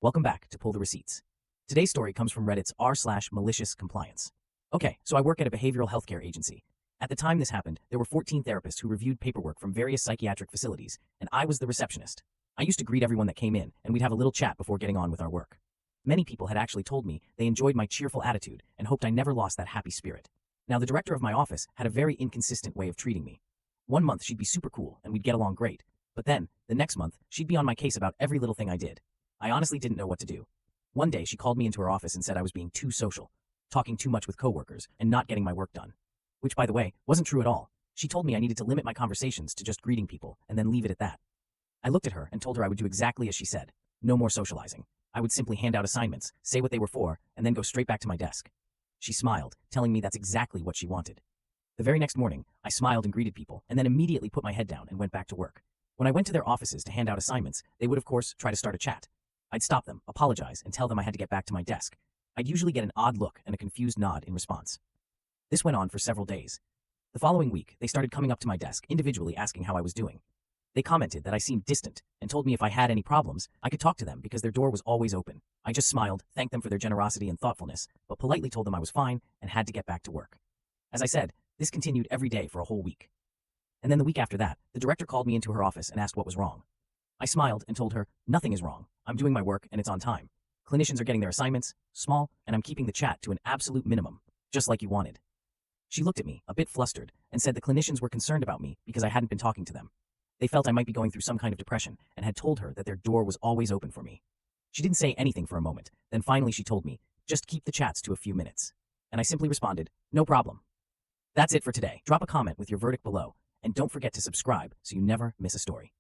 Welcome back to Pull the Receipts. Today's story comes from Reddit's r/maliciouscompliance. Okay, so I work at a behavioral healthcare agency. At the time this happened, there were 14 therapists who reviewed paperwork from various psychiatric facilities, and I was the receptionist. I used to greet everyone that came in, and we'd have a little chat before getting on with our work. Many people had actually told me they enjoyed my cheerful attitude and hoped I never lost that happy spirit. Now, the director of my office had a very inconsistent way of treating me. One month she'd be super cool and we'd get along great, but then, the next month, she'd be on my case about every little thing I did. I honestly didn't know what to do. One day, she called me into her office and said I was being too social, talking too much with coworkers, and not getting my work done. Which, by the way, wasn't true at all. She told me I needed to limit my conversations to just greeting people and then leave it at that. I looked at her and told her I would do exactly as she said. No more socializing. I would simply hand out assignments, say what they were for, and then go straight back to my desk. She smiled, telling me that's exactly what she wanted. The very next morning, I smiled and greeted people, and then immediately put my head down and went back to work. When I went to their offices to hand out assignments, they would of course try to start a chat. I'd stop them, apologize, and tell them I had to get back to my desk. I'd usually get an odd look and a confused nod in response. This went on for several days. The following week, they started coming up to my desk, individually asking how I was doing. They commented that I seemed distant, and told me if I had any problems, I could talk to them because their door was always open. I just smiled, thanked them for their generosity and thoughtfulness, but politely told them I was fine and had to get back to work. As I said, this continued every day for a whole week. And then the week after that, the director called me into her office and asked what was wrong. I smiled and told her, nothing is wrong. I'm doing my work and it's on time. Clinicians are getting their assignments, small, and I'm keeping the chat to an absolute minimum, just like you wanted. She looked at me, a bit flustered, and said the clinicians were concerned about me because I hadn't been talking to them. They felt I might be going through some kind of depression and had told her that their door was always open for me. She didn't say anything for a moment, then finally she told me, just keep the chats to a few minutes. And I simply responded, no problem. That's it for today. Drop a comment with your verdict below, and don't forget to subscribe so you never miss a story.